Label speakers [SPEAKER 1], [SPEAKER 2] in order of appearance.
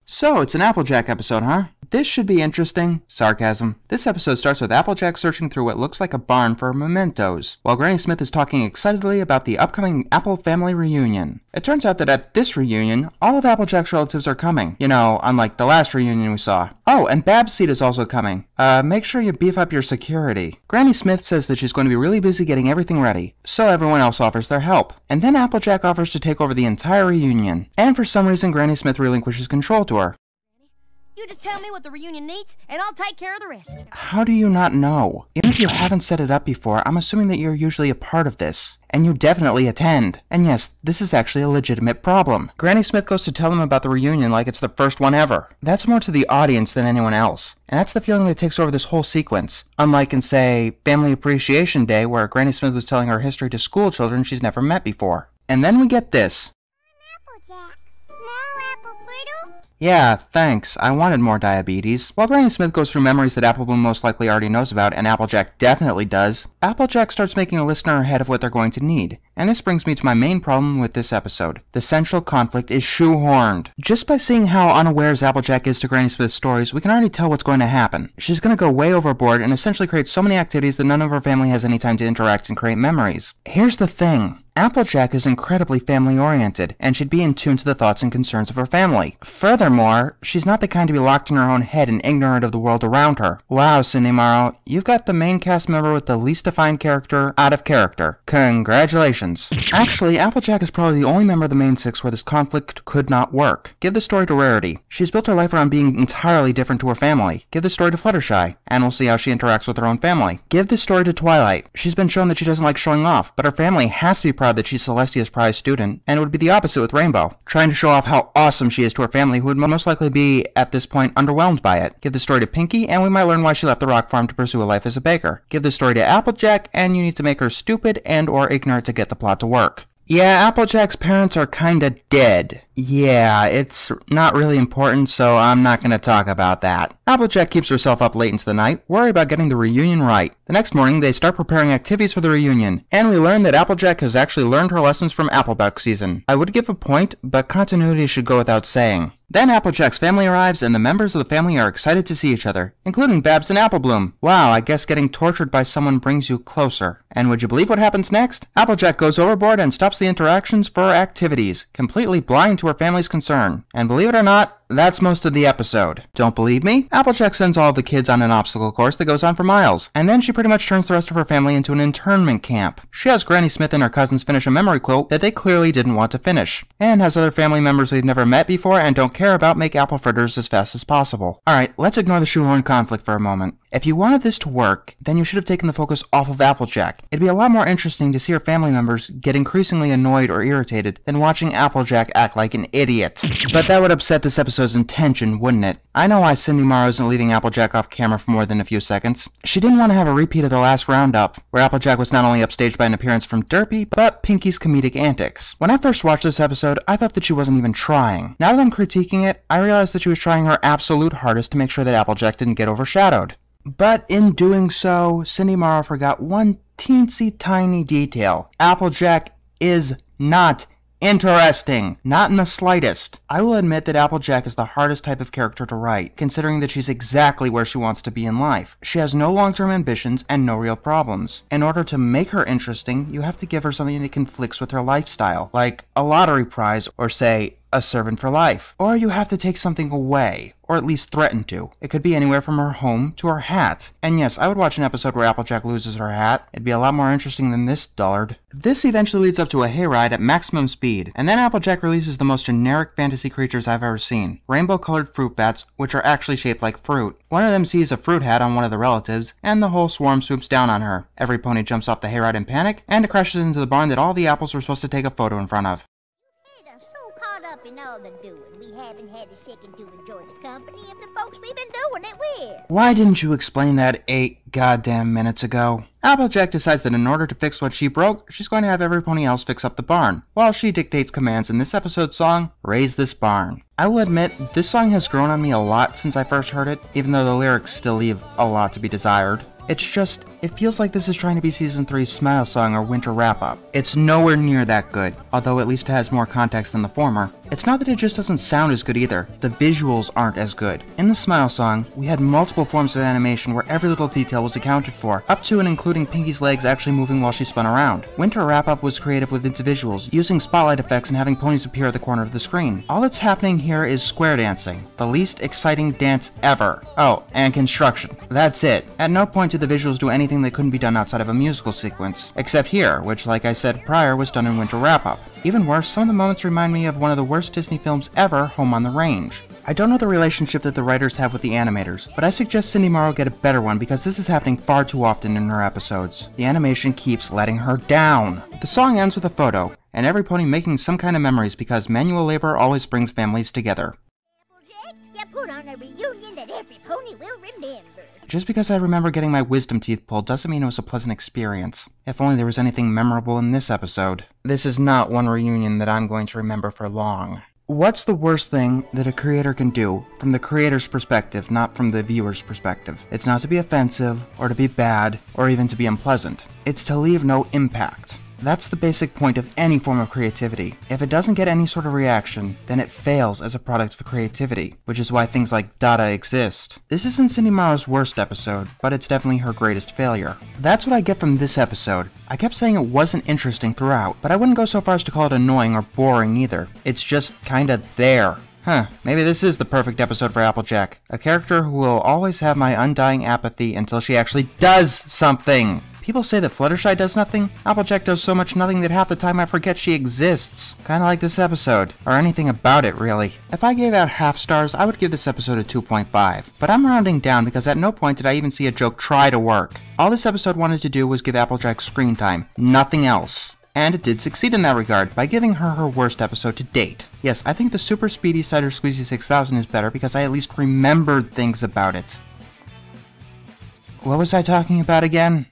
[SPEAKER 1] So, it's an Applejack episode, huh? This should be interesting. Sarcasm. This episode starts with Applejack searching through what looks like a barn for mementos, while Granny Smith is talking excitedly about the upcoming Apple family reunion. It turns out that at this reunion, all of Applejack's relatives are coming. You know, unlike the last reunion we saw. Oh, and Bab's seat is also coming. Make sure you beef up your security. Granny Smith says that she's going to be really busy getting everything ready, so everyone else offers their help. And then Applejack offers to take over the entire reunion. And for some reason, Granny Smith relinquishes control to her.
[SPEAKER 2] You just tell me what the reunion needs, and I'll take care of the rest.
[SPEAKER 1] How do you not know? Even if you haven't set it up before, I'm assuming that you're usually a part of this. And you definitely attend. And yes, this is actually a legitimate problem. Granny Smith goes to tell them about the reunion like it's the first one ever. That's more to the audience than anyone else. And that's the feeling that takes over this whole sequence. Unlike in, say, Family Appreciation Day, where Granny Smith was telling her history to school children she's never met before. And then we get this.
[SPEAKER 3] Applejack. More apple fritter?
[SPEAKER 1] Yeah, thanks. I wanted more diabetes. While Granny Smith goes through memories that Apple Bloom most likely already knows about, and Applejack definitely does, Applejack starts making a list in her head of what they're going to need. And this brings me to my main problem with this episode. The central conflict is shoehorned. Just by seeing how unawares Applejack is to Granny Smith's stories, we can already tell what's going to happen. She's going to go way overboard and essentially create so many activities that none of her family has any time to interact and create memories. Here's the thing. Applejack is incredibly family-oriented, and should be in tune to the thoughts and concerns of her family. Furthermore, she's not the kind to be locked in her own head and ignorant of the world around her. Wow, Cindy Morrow, you've got the main cast member with the least defined character out of character. Congratulations. Actually, Applejack is probably the only member of the main six where this conflict could not work. Give the story to Rarity. She's built her life around being entirely different to her family. Give the story to Fluttershy, and we'll see how she interacts with her own family. Give the story to Twilight. She's been shown that she doesn't like showing off, but her family has to be proud that she's Celestia's prized student, and it would be the opposite with Rainbow, trying to show off how awesome she is to her family, who would most likely be, at this point, underwhelmed by it. Give the story to Pinkie, and we might learn why she left the rock farm to pursue a life as a baker. Give the story to Applejack, and you need to make her stupid and or ignorant to get the plot to work. Yeah, Applejack's parents are kinda dead. Yeah, it's not really important, so I'm not gonna talk about that. Applejack keeps herself up late into the night, worried about getting the reunion right. The next morning, they start preparing activities for the reunion, and we learn that Applejack has actually learned her lessons from Applebuck season. I would give a point, but continuity should go without saying. Then Applejack's family arrives, and the members of the family are excited to see each other, including Babs and Apple Bloom. Wow, I guess getting tortured by someone brings you closer. And would you believe what happens next? Applejack goes overboard and stops the interactions for activities, completely blind to her family's concern. And believe it or not, that's most of the episode. Don't believe me? Applejack sends all of the kids on an obstacle course that goes on for miles, and then she pretty much turns the rest of her family into an internment camp. She has Granny Smith and her cousins finish a memory quilt that they clearly didn't want to finish, and has other family members we've never met before and don't care about make apple fritters as fast as possible. Alright, let's ignore the shoehorn conflict for a moment. If you wanted this to work, then you should have taken the focus off of Applejack. It'd be a lot more interesting to see her family members get increasingly annoyed or irritated than watching Applejack act like an idiot. But that would upset this episode's intention, wouldn't it? I know why Cindy Morrow isn't leaving Applejack off camera for more than a few seconds. She didn't want to have a repeat of the last roundup, where Applejack was not only upstaged by an appearance from Derpy, but Pinkie's comedic antics. When I first watched this episode, I thought that she wasn't even trying. Now that I'm critiquing it, I realize that she was trying her absolute hardest to make sure that Applejack didn't get overshadowed. But in doing so, Cindy Morrow forgot one teensy tiny detail. Applejack is not interesting. Not in the slightest. I will admit that Applejack is the hardest type of character to write, considering that she's exactly where she wants to be in life. She has no long-term ambitions and no real problems. In order to make her interesting, you have to give her something that conflicts with her lifestyle, like a lottery prize or, say, a servant for life. Or you have to take something away, or at least threaten to. It could be anywhere from her home to her hat. And yes, I would watch an episode where Applejack loses her hat. It'd be a lot more interesting than this dullard. This eventually leads up to a hayride at maximum speed, and then Applejack releases the most generic fantasy creatures I've ever seen. Rainbow-colored fruit bats, which are actually shaped like fruit. One of them sees a fruit hat on one of the relatives, and the whole swarm swoops down on her. Every pony jumps off the hayride in panic, and it crashes into the barn that all the apples were supposed to take a photo in front of.
[SPEAKER 3] up in all the doing, we haven't had a second to enjoy the company of the folks we've been doing it with.
[SPEAKER 1] Why didn't you explain that 8 goddamn minutes ago? Applejack decides that in order to fix what she broke, she's going to have every pony else fix up the barn, while she dictates commands in this episode's song, Raise This Barn. I will admit, this song has grown on me a lot since I first heard it, even though the lyrics still leave a lot to be desired. It's just, it feels like this is trying to be Season 3's Smile Song or Winter Wrap-Up. It's nowhere near that good, although at least it has more context than the former. It's not that it just doesn't sound as good either, the visuals aren't as good. In the Smile Song, we had multiple forms of animation where every little detail was accounted for, up to and including Pinky's legs actually moving while she spun around. Winter Wrap-Up was creative with its visuals, using spotlight effects and having ponies appear at the corner of the screen. All that's happening here is square dancing, the least exciting dance ever. Oh, and construction. That's it. At no point did the visuals do anything that couldn't be done outside of a musical sequence, except here, which like I said prior was done in Winter Wrap-Up. Even worse, some of the moments remind me of one of the worst Disney films ever, Home on the Range. I don't know the relationship that the writers have with the animators, but I suggest Cindy Morrow get a better one because this is happening far too often in her episodes. The animation keeps letting her down. The song ends with a photo, and every pony making some kind of memories because manual labor always brings families together.
[SPEAKER 3] Applejack, you put on a reunion that every pony will remember.
[SPEAKER 1] Just because I remember getting my wisdom teeth pulled doesn't mean it was a pleasant experience. If only there was anything memorable in this episode. This is not one reunion that I'm going to remember for long. What's the worst thing that a creator can do from the creator's perspective, not from the viewer's perspective? It's not to be offensive, or to be bad, or even to be unpleasant. It's to leave no impact. That's the basic point of any form of creativity. If it doesn't get any sort of reaction, then it fails as a product of creativity, which is why things like Dada exist. This isn't Cindy Morrow's worst episode, but it's definitely her greatest failure. That's what I get from this episode. I kept saying it wasn't interesting throughout, but I wouldn't go so far as to call it annoying or boring either. It's just kinda there. Maybe this is the perfect episode for Applejack. A character who will always have my undying apathy until she actually does something. People say that Fluttershy does nothing. Applejack does so much nothing that half the time I forget she exists. Kinda like this episode. Or anything about it, really. If I gave out half stars, I would give this episode a 2.5. But I'm rounding down because at no point did I even see a joke try to work. All this episode wanted to do was give Applejack screen time. Nothing else. And it did succeed in that regard, by giving her her worst episode to date. Yes, I think the Super Speedy Cider Squeezy 6000 is better because I at least remembered things about it. What was I talking about again?